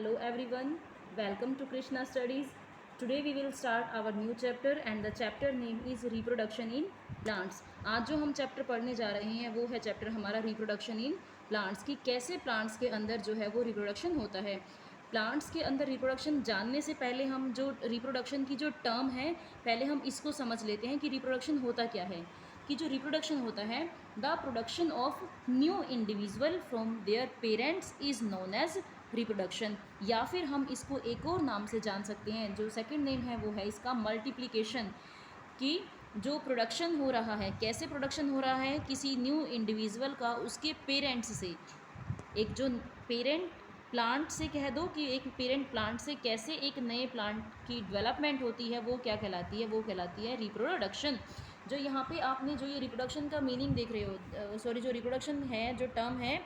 Hello everyone, welcome to Krishna Studies. Today we will start our new chapter and the chapter name is reproduction in plants. आज जो हम chapter पढ़ने जा रहे हैं वो है चैप्टर हमारा रिप्रोडक्शन इन प्लांट्स की कैसे प्लांट्स के अंदर जो है वो रिप्रोडक्शन होता है। प्लांट्स के अंदर रिप्रोडक्शन जानने से पहले हम जो रिप्रोडक्शन की जो टर्म है पहले हम इसको समझ लेते हैं कि रिप्रोडक्शन होता क्या है। कि जो रिप्रोडक्शन होता है the production of new individual from their parents is known as reproduction, या फिर हम इसको एक और नाम से जान सकते हैं। जो सेकंड नेम है वो है इसका मल्टीप्लिकेशन। कि जो प्रोडक्शन हो रहा है कैसे प्रोडक्शन हो रहा है किसी न्यू इंडिविजुअल का उसके पेरेंट्स से। एक जो पेरेंट प्लांट से कह दो कि एक पेरेंट प्लांट से कैसे एक नए प्लांट की डेवलपमेंट होती है वो क्या कहलाती है, वो कहलाती है रिप्रोडक्शन। जो यहाँ पे आपने जो ये रिप्रोडक्शन का मीनिंग देख रहे हो, सॉरी, जो रिप्रोडक्शन है जो टर्म है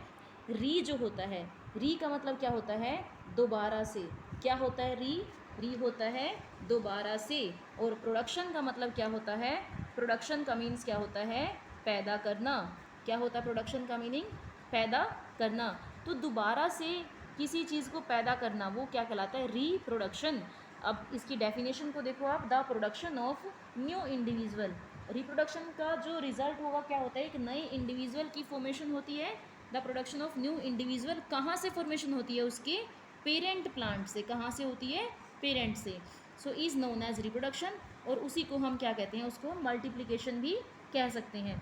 री जो होता है, री का मतलब क्या होता है दोबारा से। क्या होता है री होता है दोबारा से। और प्रोडक्शन का मतलब क्या होता है, प्रोडक्शन का मीन्स क्या होता है पैदा करना। क्या होता है प्रोडक्शन का मीनिंग पैदा करना। तो दोबारा से किसी चीज़ को पैदा करना वो क्या कहलाता है रीप्रोडक्शन। अब इसकी डेफिनेशन को देखो आप, the production of new individual. Reproduction का जो रिजल्ट होगा क्या होता है, एक नए इंडिविजुअल की फॉर्मेशन होती है। The production of new individual कहाँ से फॉर्मेशन होती है, उसके पेरेंट प्लांट से। कहाँ से होती है, पेरेंट से। So is known as reproduction. और उसी को हम क्या कहते हैं, उसको मल्टीप्लिकेशन भी कह सकते हैं।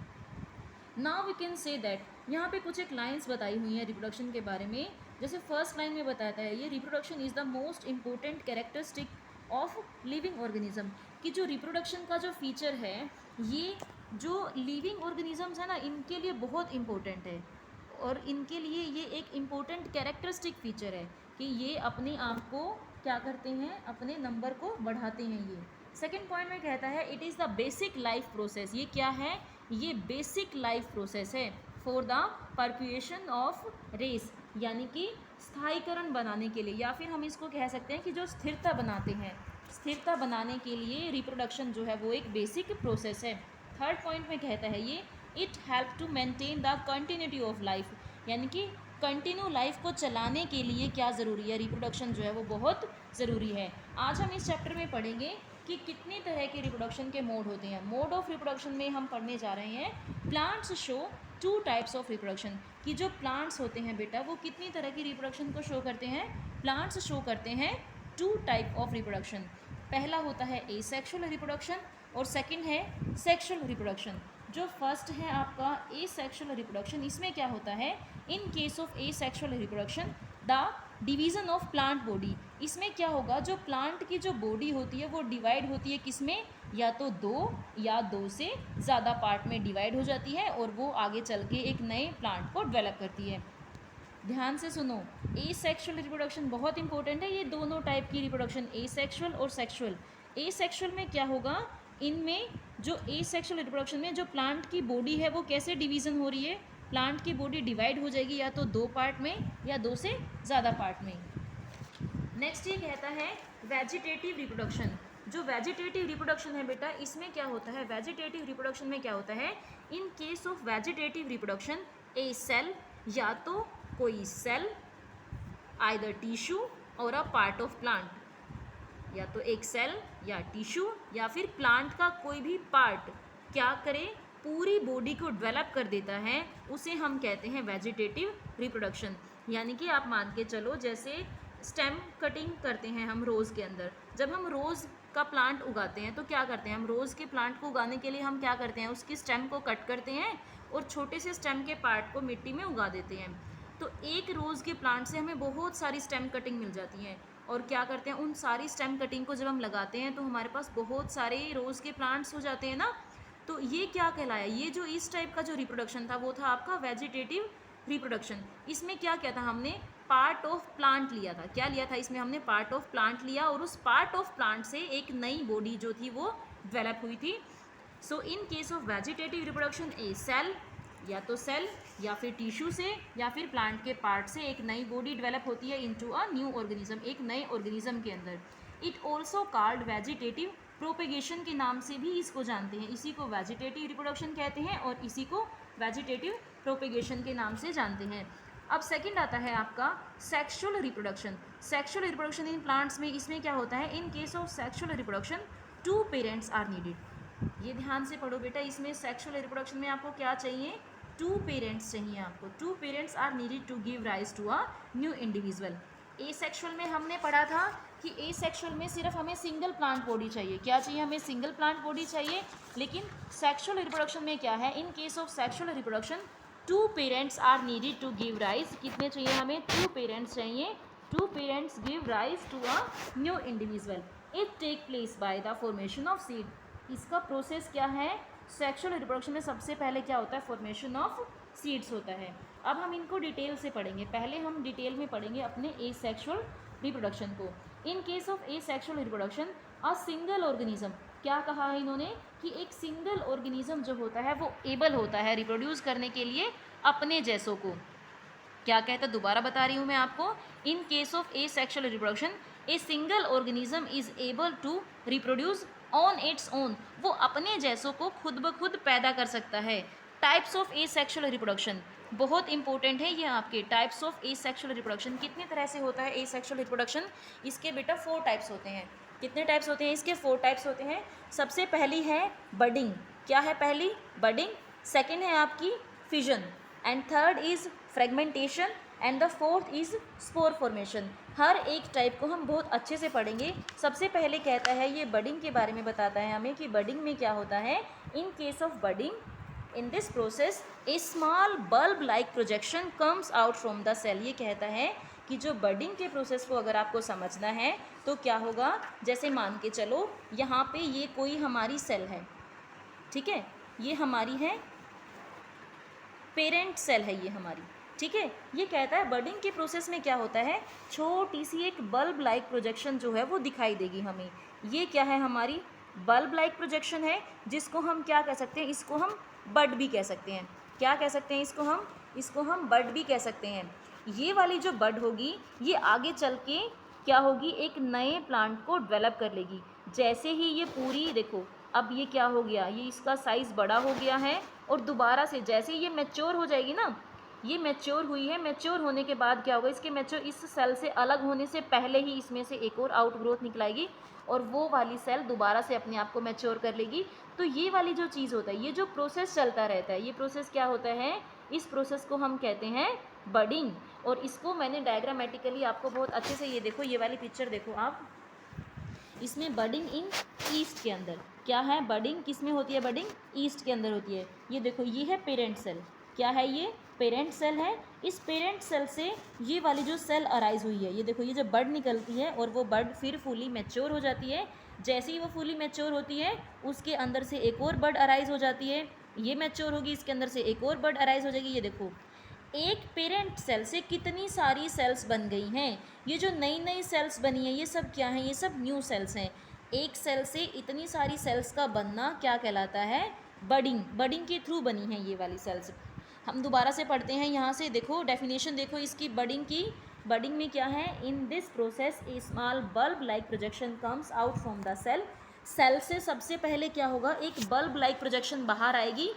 Now we can say that, यहाँ पे कुछ एक लाइंस बताई हुई हैं रिप्रोडक्शन के बारे में। जैसे फर्स्ट लाइन में बताता है ये reproduction is the most important characteristic of living organism. कि जो रिप्रोडक्शन का जो फीचर है ये जो लिविंग ऑर्गेनिजम्स है ना इनके लिए बहुत इम्पोर्टेंट है। और इनके लिए ये एक इम्पोर्टेंट कैरेक्टरिस्टिक फीचर है कि ये अपने आप को क्या करते हैं, अपने नंबर को बढ़ाते हैं। ये सेकेंड पॉइंट में कहता है it is the basic life process. ये क्या है, ये बेसिक लाइफ प्रोसेस है फॉर द परप्यूएशन ऑफ रेस, यानी कि स्थायीकरण बनाने के लिए, या फिर हम इसको कह सकते हैं कि जो स्थिरता बनाते हैं, स्थिरता बनाने के लिए रिप्रोडक्शन जो है वो एक बेसिक प्रोसेस है। थर्ड पॉइंट में कहता है ये it help to maintain the continuity of life, यानी कि कंटिन्यू लाइफ को चलाने के लिए क्या ज़रूरी है, रिप्रोडक्शन जो है वो बहुत ज़रूरी है। आज हम इस चैप्टर में पढ़ेंगे कि कितनी तरह के रिप्रोडक्शन के मोड होते हैं। मोड ऑफ रिप्रोडक्शन में हम पढ़ने जा रहे हैं plants show two types of reproduction. कि जो प्लांट्स होते हैं बेटा वो कितनी तरह की रिप्रोडक्शन को शो करते हैं, प्लांट्स शो करते हैं टू टाइप ऑफ रिप्रोडक्शन। पहला होता है एसेक्सुअल रिप्रोडक्शन और सेकंड है सेक्सुअल रिप्रोडक्शन। जो फर्स्ट है आपका एसेक्सुअल रिप्रोडक्शन, इसमें क्या होता है, in case of asexual reproduction the division of plant body. इसमें क्या होगा, जो प्लांट की जो बॉडी होती है वो डिवाइड होती है किसमें, या तो दो या दो से ज़्यादा पार्ट में डिवाइड हो जाती है और वो आगे चल के एक नए प्लांट को डेवलप करती है। ध्यान से सुनो, एसेक्सुअल रिप्रोडक्शन बहुत इंपॉर्टेंट है। ये दोनों टाइप की रिप्रोडक्शन, एसेक्सुअल और सेक्सुअल। एसेक्सुअल में क्या होगा, इनमें जो एसेक्सुअल रिप्रोडक्शन में जो प्लांट की बॉडी है वो कैसे डिवीज़न हो रही है, प्लांट की बॉडी डिवाइड हो जाएगी या तो दो पार्ट में या दो से ज़्यादा पार्ट में। नेक्स्ट ये कहता है वेजिटेटिव रिप्रोडक्शन। जो वेजिटेटिव रिप्रोडक्शन है बेटा इसमें क्या होता है, वेजिटेटिव रिप्रोडक्शन में क्या होता है, in case of vegetative reproduction a cell, या तो कोई सेल, आइदर टिश्यू और अ पार्ट ऑफ प्लांट, या तो एक सेल या टिश्यू या फिर प्लांट का कोई भी पार्ट क्या करे, पूरी बॉडी को डेवलप कर देता है, उसे हम कहते हैं वेजिटेटिव रिप्रोडक्शन। यानी कि आप मान के चलो जैसे स्टेम कटिंग करते हैं हम रोज़ के अंदर। जब हम रोज़ का प्लांट उगाते हैं तो क्या करते हैं, हम रोज़ के प्लांट को उगाने के लिए हम क्या करते हैं, उसकी स्टेम को कट करते हैं और छोटे से स्टेम के पार्ट को मिट्टी में उगा देते हैं। तो एक रोज़ के प्लांट से हमें बहुत सारी स्टेम कटिंग मिल जाती हैं। और क्या करते हैं, उन सारी स्टेम कटिंग को जब हम लगाते हैं तो हमारे पास बहुत सारे रोज़ के प्लांट्स हो जाते हैं ना। तो ये क्या कहलाया, ये जो इस टाइप का जो रिप्रोडक्शन था वो था आपका वेजिटेटिव रिप्रोडक्शन। इसमें क्या किया था हमने, पार्ट ऑफ प्लांट लिया था। क्या लिया था इसमें हमने, पार्ट ऑफ प्लांट लिया और उस पार्ट ऑफ प्लांट से एक नई बॉडी जो थी वो डेवलप हुई थी। So in case of vegetative reproduction a cell, या तो सेल या फिर टिश्यू से या फिर प्लांट के पार्ट से एक नई बॉडी डेवलप होती है इनटू अ न्यू ऑर्गेनिज्म, एक नए ऑर्गेनिज्म के अंदर। It also called vegetative propagation के नाम से भी इसको जानते हैं। इसी को वेजिटेटिव रिप्रोडक्शन कहते हैं और इसी को वेजिटेटिव प्रोपेगेशन के नाम से जानते हैं। अब सेकंड आता है आपका sexual reproduction. Sexual reproduction in plants में इसमें क्या होता है, in case of sexual reproduction 2 parents are needed. ये ध्यान से पढ़ो बेटा, इसमें सेक्सुअल रिप्रोडक्शन में आपको क्या चाहिए, 2 पेरेंट्स चाहिए आपको। 2 parents are needed to give rise to a new individual. Asexual में हमने पढ़ा था कि ए सेक्सुअल में सिर्फ हमें सिंगल प्लांट बॉडी चाहिए। क्या चाहिए, हमें सिंगल प्लांट बॉडी चाहिए। लेकिन सेक्सुअल रिप्रोडक्शन में क्या है, in case of sexual reproduction 2 parents are needed to give rise. कितने चाहिए हमें, 2 पेरेंट्स चाहिए। 2 parents give rise to a new individual. It take place by the formation of seed. इसका प्रोसेस क्या है, सेक्सुअल रिप्रोडक्शन में सबसे पहले क्या होता है, फॉर्मेशन ऑफ सीड्स होता है। अब हम इनको डिटेल से पढ़ेंगे। पहले हम डिटेल में पढ़ेंगे अपने ए सेक्सुअल रिप्रोडक्शन को। इन case of asexual reproduction a single organism, क्या कहा है इन्होंने कि एक सिंगल ऑर्गेनिज्म जो होता है वो एबल होता है रिप्रोड्यूस करने के लिए अपने जैसों को। क्या कहता है, दोबारा बता रही हूँ मैं आपको, in case of asexual reproduction a single organism is able to reproduce on its own. वो अपने जैसों को खुद ब खुद पैदा कर सकता है। Types of asexual reproduction बहुत इंपॉर्टेंट है ये आपके। Types of asexual reproduction कितनी तरह से होता है ए सेक्सुअल रिप्रोडक्शन, इसके बेटा 4 टाइप्स होते हैं। कितने टाइप्स होते हैं इसके, 4 टाइप्स होते हैं। सबसे पहली है बडिंग। क्या है पहली, बडिंग। सेकेंड है आपकी fission, and third is fragmentation, and the fourth is spore formation. हर एक टाइप को हम बहुत अच्छे से पढ़ेंगे। सबसे पहले कहता है ये बडिंग के बारे में बताता है हमें कि बडिंग में क्या होता है। In case of budding, in this process a small bulb like projection comes out from the cell. ये कहता है कि जो बडिंग के प्रोसेस को अगर आपको समझना है तो क्या होगा, जैसे मान के चलो यहाँ पे ये कोई हमारी सेल है, ठीक है, ये हमारी है पेरेंट सेल है ये हमारी, ठीक है। ये कहता है बडिंग के प्रोसेस में क्या होता है, छोटी सी एक बल्ब लाइक प्रोजेक्शन जो है वो दिखाई देगी हमें। ये क्या है, हमारी बल्ब लाइक प्रोजेक्शन है, जिसको हम क्या कह सकते हैं, इसको हम बड भी कह सकते हैं। क्या कह सकते हैं इसको हम बड भी कह सकते हैं। ये वाली जो बड होगी ये आगे चल के क्या होगी, एक नए प्लांट को डेवलप कर लेगी। जैसे ही ये पूरी देखो, अब ये क्या हो गया, ये इसका साइज़ बड़ा हो गया है, और दोबारा से जैसे ये मैच्योर हो जाएगी ना, ये मैच्योर हुई है, मैच्योर होने के बाद क्या होगा, इसके मैच्योर इस सेल से अलग होने से पहले ही इसमें से एक और आउट ग्रोथ निकलाएगी, और वो वाली सेल दोबारा से अपने आप को मैच्योर कर लेगी। तो ये वाली जो चीज़ होता है, ये जो प्रोसेस चलता रहता है, ये प्रोसेस क्या होता है, इस प्रोसेस को हम कहते हैं बडिंग। और इसको मैंने डायग्रामेटिकली आपको बहुत अच्छे से, ये देखो, ये वाली पिक्चर देखो आप, इसमें बडिंग इन ईस्ट के अंदर क्या है, बडिंग किस में होती है, बडिंग ईस्ट के अंदर होती है। ये देखो, ये है पेरेंट सेल। क्या है ये, पेरेंट सेल है। इस पेरेंट सेल से ये वाली जो सेल अराइज हुई है, ये देखो, ये जब बड निकलती है और वो बड फिर फुली मैच्योर हो जाती है। जैसे ही वो फुली मैच्योर होती है, उसके अंदर से एक और बड अराइज हो जाती है। ये मैच्योर होगी, इसके अंदर से एक और बड अराइज हो जाएगी। ये देखो, एक पेरेंट सेल से कितनी सारी सेल्स बन गई हैं। ये जो नई नई सेल्स बनी हैं, ये सब क्या हैं, ये सब न्यू सेल्स हैं। एक सेल से इतनी सारी सेल्स का बनना क्या कहलाता है, बडिंग। बडिंग के थ्रू बनी है ये वाली सेल्स। हम दोबारा से पढ़ते हैं, यहाँ से देखो डेफिनेशन देखो इसकी बडिंग की। बडिंग में क्या है, in this process a small bulb like projection comes out from the cell. Cell से सबसे पहले क्या होगा, एक बल्ब लाइक प्रोजेक्शन बाहर आएगी,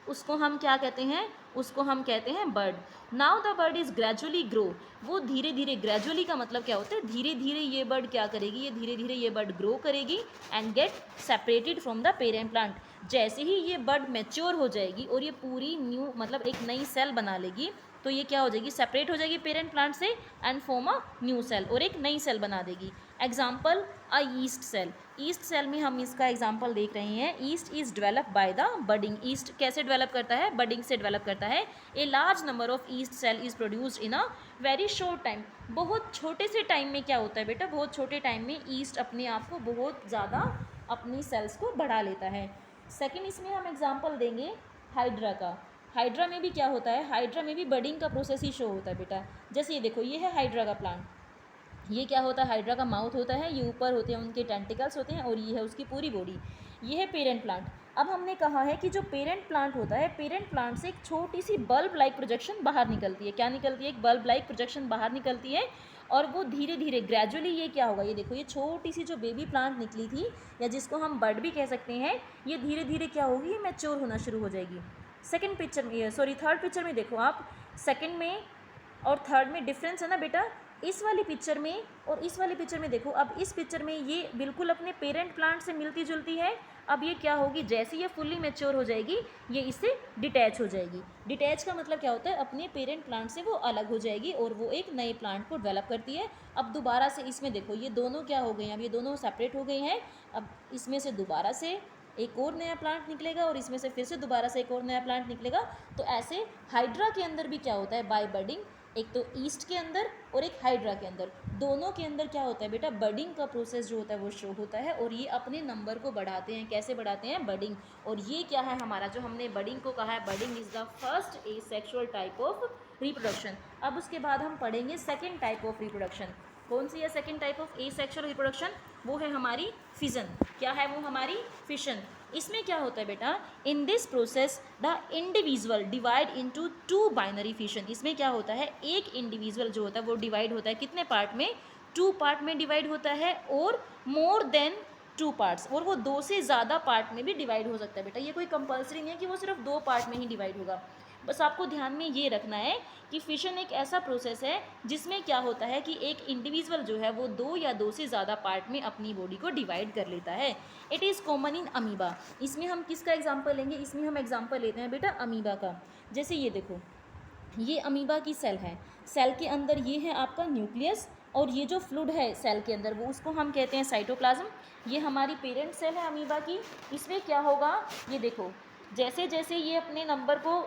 उसको हम क्या कहते हैं, उसको हम कहते हैं bud. Now the bud is gradually grow. वो धीरे धीरे, ग्रेजुअली का मतलब क्या होता है, धीरे धीरे ये बड क्या करेगी, ये धीरे धीरे ये बड ग्रो करेगी and get separated from the parent plant. जैसे ही ये बड मैच्योर हो जाएगी और ये पूरी न्यू मतलब एक नई सेल बना लेगी, तो ये क्या हो जाएगी, सेपरेट हो जाएगी पेरेंट प्लांट से and form a new cell, और एक नई सेल बना देगी। Example a yeast cell. Yeast cell में हम इसका एग्जाम्पल देख रहे हैं। Yeast is develop by the budding. Yeast कैसे डेवलप करता है, बडिंग से डेवलप करता है। A large number of yeast cell is produced in a very short time. बहुत छोटे से टाइम में क्या होता है बेटा, बहुत छोटे टाइम में ईस्ट अपने आप को बहुत ज़्यादा अपनी सेल्स को बढ़ा लेता है। सेकेंड इसमें हम एग्जाम्पल देंगे हाइड्रा का। हाइड्रा में भी क्या होता है, हाइड्रा में भी बडिंग का प्रोसेस ही शो होता है बेटा। जैसे ये देखो, ये है हाइड्रा का प्लांट। ये क्या होता है, हाइड्रा का माउथ होता है, ये ऊपर होते हैं उनके टेंटिकल्स होते हैं, और ये है उसकी पूरी बॉडी। ये है पेरेंट प्लांट। अब हमने कहा है कि जो पेरेंट प्लांट होता है, पेरेंट प्लांट से एक छोटी सी बल्ब लाइक प्रोजेक्शन बाहर निकलती है। क्या निकलती है, एक बल्ब लाइक प्रोजेक्शन बाहर निकलती है, और वो धीरे धीरे ग्रेजुअली ये क्या होगा, ये देखो, ये छोटी सी जो बेबी प्लांट निकली थी, या जिसको हम बड भी कह सकते हैं, ये धीरे धीरे क्या होगी, ये मैच्योर होना शुरू हो जाएगी। सेकेंड पिक्चर में, सॉरी थर्ड पिक्चर में देखो आप, सेकेंड में और थर्ड में डिफरेंस है ना बेटा, इस वाली पिक्चर में और इस वाली पिक्चर में देखो, अब इस पिक्चर में ये बिल्कुल अपने पेरेंट प्लांट से मिलती जुलती है। अब ये क्या होगी, जैसे ये फुल्ली मैच्योर हो जाएगी ये इससे डिटैच हो जाएगी। डिटैच का मतलब क्या होता है, अपने पेरेंट प्लांट से वो अलग हो जाएगी और वो एक नए प्लांट को डेवलप करती है। अब दोबारा से इसमें देखो ये दोनों क्या हो गए हैं, अब ये दोनों सेपरेट हो गई हैं। अब इसमें से दोबारा से एक और नया प्लांट निकलेगा और इसमें से फिर से दोबारा से एक और नया प्लांट निकलेगा। तो ऐसे हाइड्रा के अंदर भी क्या होता है, बाय बडिंग, एक तो ईस्ट के अंदर और एक हाइड्रा के अंदर, दोनों के अंदर क्या होता है बेटा, बडिंग का प्रोसेस जो होता है वो शो होता है। और ये अपने नंबर को बढ़ाते हैं, कैसे बढ़ाते हैं, बडिंग। और ये क्या है हमारा, जो हमने बडिंग को कहा है, budding is the first asexual type of reproduction. अब उसके बाद हम पढ़ेंगे सेकेंड टाइप ऑफ रिप्रोडक्शन। कौन सी है second type of asexual reproduction, वो है हमारी फिजन। क्या है वो, हमारी फिशन। इसमें क्या होता है बेटा, इन this process the individual divide into two binary fission. इसमें क्या होता है, एक इंडिविजुअल जो होता है वो डिवाइड होता है कितने पार्ट में, टू पार्ट में डिवाइड होता है, और मोर देन टू पार्ट्स, और वो दो से ज़्यादा पार्ट में भी डिवाइड हो सकता है बेटा। ये कोई कंपलसरी नहीं है कि वो सिर्फ दो पार्ट में ही डिवाइड होगा। बस आपको ध्यान में ये रखना है कि फिशन एक ऐसा प्रोसेस है जिसमें क्या होता है कि एक इंडिविजुअल जो है वो दो या दो से ज़्यादा पार्ट में अपनी बॉडी को डिवाइड कर लेता है। It is common in amoeba. इसमें हम किसका एग्जाम्पल लेंगे, इसमें हम एग्जाम्पल लेते हैं बेटा अमीबा का। जैसे ये देखो, ये अमीबा की सेल है, सेल के अंदर ये है आपका न्यूक्लियस, और ये जो फ्लूइड है सेल के अंदर वो उसको हम कहते हैं साइटोप्लाज्म। ये हमारी पेरेंट सेल है अमीबा की। इसमें क्या होगा, ये देखो, जैसे जैसे ये अपने नंबर को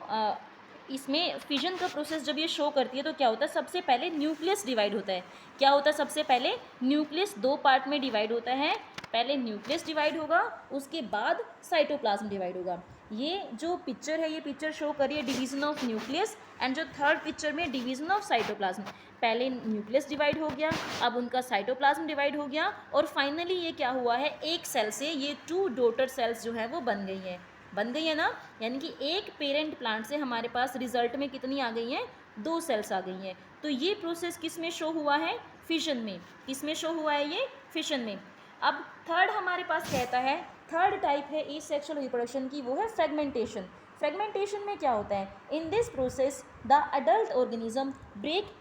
इसमें फिजन का प्रोसेस जब ये शो करती है तो क्या होता है, सबसे पहले न्यूक्लियस डिवाइड होता है। क्या होता है, सबसे पहले न्यूक्लियस दो पार्ट में डिवाइड होता है। पहले न्यूक्लियस डिवाइड होगा, उसके बाद साइटोप्लाज्म डिवाइड होगा। ये जो पिक्चर है, ये पिक्चर शो करिए डिवीजन ऑफ न्यूक्लियस, एंड जो थर्ड पिक्चर में डिवीजन ऑफ साइटोप्लाज्म। पहले न्यूक्लियस डिवाइड हो गया, अब उनका साइटोप्लाज्म डिवाइड हो गया, और फाइनली ये क्या हुआ है, एक सेल से ये टू डॉटर सेल्स जो है वो बन गई हैं। बन गई है ना, यानी कि एक पेरेंट प्लांट से हमारे पास रिजल्ट में कितनी आ गई हैं, दो सेल्स आ गई हैं। तो ये प्रोसेस किस में शो हुआ है, फिशन में। किस में शो हुआ है, ये फिशन में। अब थर्ड हमारे पास कहता है, थर्ड टाइप है एसेक्सुअल रिप्रोडक्शन की, वो है फ्रेगमेंटेशन। फ्रेगमेंटेशन में क्या होता है, in this process the adult organism break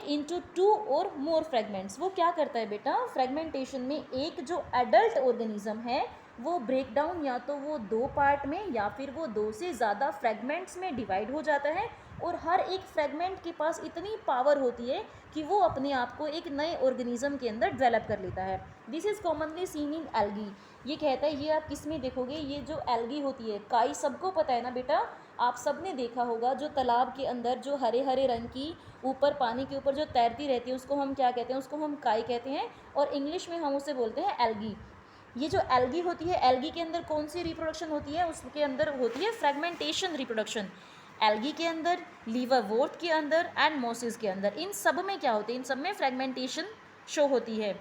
into two or more fragments. वो क्या करता है बेटा, फ्रेगमेंटेशन में एक जो एडल्ट ऑर्गेनिज्म है वो ब्रेक डाउन, या तो वो दो पार्ट में या फिर वो दो से ज़्यादा फ्रेगमेंट्स में डिवाइड हो जाता है। और हर एक फ्रेगमेंट के पास इतनी पावर होती है कि वो अपने आप को एक नए ऑर्गेनिज्म के अंदर डेवलप कर लेता है। This is commonly seen in algae. ये कहता है, ये आप किस में देखोगे, ये जो एल्गी होती है, काई सबको पता है ना बेटा, आप सब ने देखा होगा, जो तालाब के अंदर जो हरे हरे रंग की ऊपर पानी के ऊपर जो तैरती रहती है उसको हम क्या कहते हैं, उसको हम काई कहते हैं, और इंग्लिश में हम उसे बोलते हैं एल्गी। ये जो एल्गी होती है, एल्गी के अंदर कौन सी रिप्रोडक्शन होती है, उसके अंदर होती है फ्रेगमेंटेशन रिप्रोडक्शन। एल्गी के अंदर, लीवरवोर्थ के अंदर एंड मोसिस के अंदर, इन सब में क्या होती है, इन सब में फ्रेगमेंटेशन शो होती है।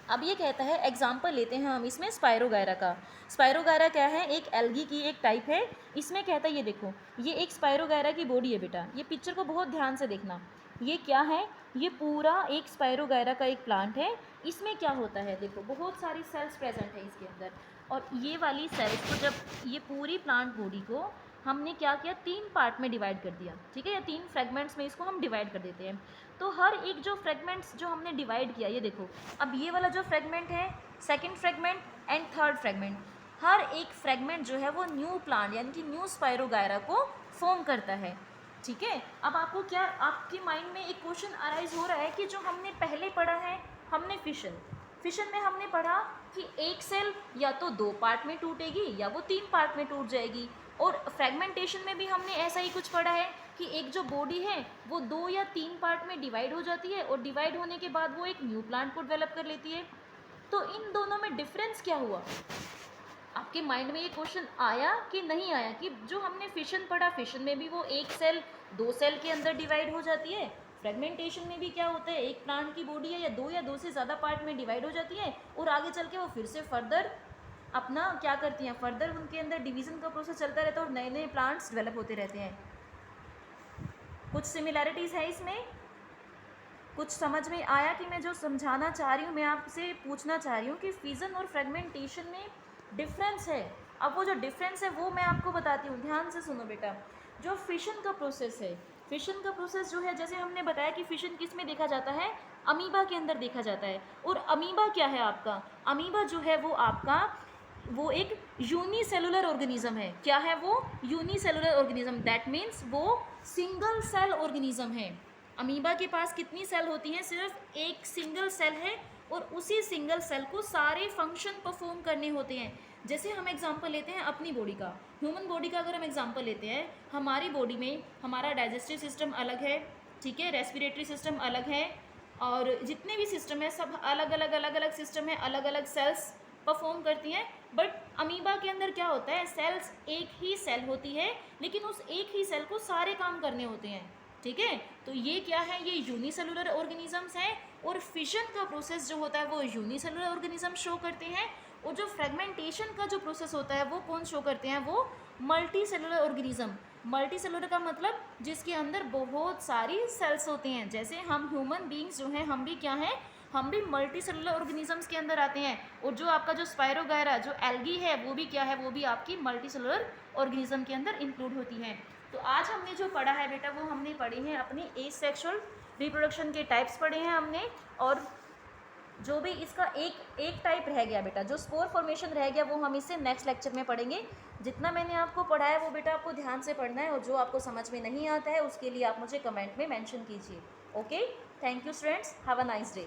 अब ये कहता है, एग्जाम्पल लेते हैं हम इसमें स्पायरोगायरा का। स्पायरोगायरा क्या है, एक एल्गी की एक टाइप है। इसमें कहता है, ये देखो, ये एक स्पायरोगायरा की बॉडी है बेटा, ये पिक्चर को बहुत ध्यान से देखना। ये क्या है, ये पूरा एक स्पायरोगायरा का एक प्लांट है। इसमें क्या होता है, देखो बहुत सारी सेल्स प्रेजेंट है इसके अंदर, और ये वाली सेल्स को जब ये पूरी प्लांट बॉडी को हमने क्या किया, तीन पार्ट में डिवाइड कर दिया, ठीक है, या तीन फ्रेगमेंट्स में इसको हम डिवाइड कर देते हैं। तो हर एक जो फ्रेगमेंट्स जो हमने डिवाइड किया, ये देखो, अब ये वाला जो फ्रेगमेंट है, second fragment and third fragment, हर एक फ्रेगमेंट जो है वो न्यू प्लांट यानी कि न्यू स्पायरोगायरा को फॉर्म करता है, ठीक है। अब आपको क्या, आपके माइंड में एक क्वेश्चन अराइज हो रहा है कि जो हमने पहले पढ़ा है, हमने फिशन में हमने पढ़ा कि एक सेल या तो दो पार्ट में टूटेगी या वो तीन पार्ट में टूट जाएगी, और फ्रेगमेंटेशन में भी हमने ऐसा ही कुछ पढ़ा है कि एक जो बॉडी है वो दो या तीन पार्ट में डिवाइड हो जाती है, और डिवाइड होने के बाद वो एक न्यू प्लांट को डेवलप कर लेती है। तो इन दोनों में डिफरेंस क्या हुआ, आपके माइंड में ये क्वेश्चन आया कि नहीं आया, कि जो हमने फिशन पढ़ा, फिशन में भी वो एक सेल दो सेल के अंदर डिवाइड हो जाती है, फ्रेगमेंटेशन में भी क्या होता है, एक प्लांट की बॉडी है या दो से ज़्यादा पार्ट में डिवाइड हो जाती है, और आगे चल के वो फिर से फर्दर अपना क्या करती हैं, फर्दर उनके अंदर डिवीज़न का प्रोसेस चलता रहता है और नए नए प्लांट्स डेवलप होते रहते हैं। कुछ सिमिलैरिटीज़ है इसमें, कुछ समझ में आया कि मैं जो समझाना चाह रही हूँ, मैं आपसे पूछना चाह रही हूँ कि फिजन और फ्रेगमेंटेशन में डिफरेंस है। अब वो जो डिफरेंस है वो मैं आपको बताती हूँ, ध्यान से सुनो बेटा। जो फिशन का प्रोसेस है, फिशन का प्रोसेस जो है, जैसे हमने बताया कि फिशन किस में देखा जाता है, अमीबा के अंदर देखा जाता है। और अमीबा क्या है आपका, अमीबा जो है वो आपका वो एक यूनिसेलुलर ऑर्गेनिज्म है। क्या है वो, यूनिसेलुलर ऑर्गेनिज्म, दैट मीन्स वो सिंगल सेल ऑर्गेनिज्म है। अमीबा के पास कितनी सेल होती हैं, सिर्फ एक सिंगल सेल है, और उसी सिंगल सेल को सारे फंक्शन परफॉर्म करने होते हैं। जैसे हम एग्जांपल लेते हैं अपनी बॉडी का, ह्यूमन बॉडी का अगर हम एग्जांपल लेते हैं, हमारी बॉडी में हमारा डाइजेस्टिव सिस्टम अलग है, ठीक है, रेस्पिरेटरी सिस्टम अलग है, और जितने भी सिस्टम है सब अलग अलग सिस्टम है, अलग अलग सेल्स परफॉर्म करती हैं। बट अमीबा के अंदर क्या होता है, सेल्स एक ही सेल होती है, लेकिन उस एक ही सेल को सारे काम करने होते हैं, ठीक है। तो ये क्या है, ये यूनिसेलुलर ऑर्गेनिजम्स हैं, और फिशन का प्रोसेस जो होता है वो यूनिसेलुलर ऑर्गेनिज्म शो करते हैं, और जो फ्रेगमेंटेशन का जो प्रोसेस होता है वो कौन शो करते हैं, वो multi cellular organism. Multi cellular का मतलब जिसके अंदर बहुत सारी सेल्स होती हैं। जैसे हम ह्यूमन बींग्स जो हैं, हम भी क्या हैं, हम भी मल्टी सेलुलर ऑर्गेनिजम्स के अंदर आते हैं। और जो आपका जो स्पायरोगायरा जो एल्गी है वो भी क्या है, वो भी आपकी मल्टी सेलुलर ऑर्गेनिज्म के अंदर इंक्लूड होती है। तो आज हमने जो पढ़ा है बेटा, वो हमने पढ़े हैं अपने एसेक्सुअल रिप्रोडक्शन के टाइप्स पढ़े हैं हमने, और जो भी इसका एक टाइप रह गया बेटा, जो स्पोर फॉर्मेशन रह गया, वो हम इसे नेक्स्ट लेक्चर में पढ़ेंगे। जितना मैंने आपको पढ़ाया वो बेटा आपको ध्यान से पढ़ना है, और जो आपको समझ में नहीं आता है उसके लिए आप मुझे कमेंट में मेंशन कीजिए। Okay, thank you students, have a nice day.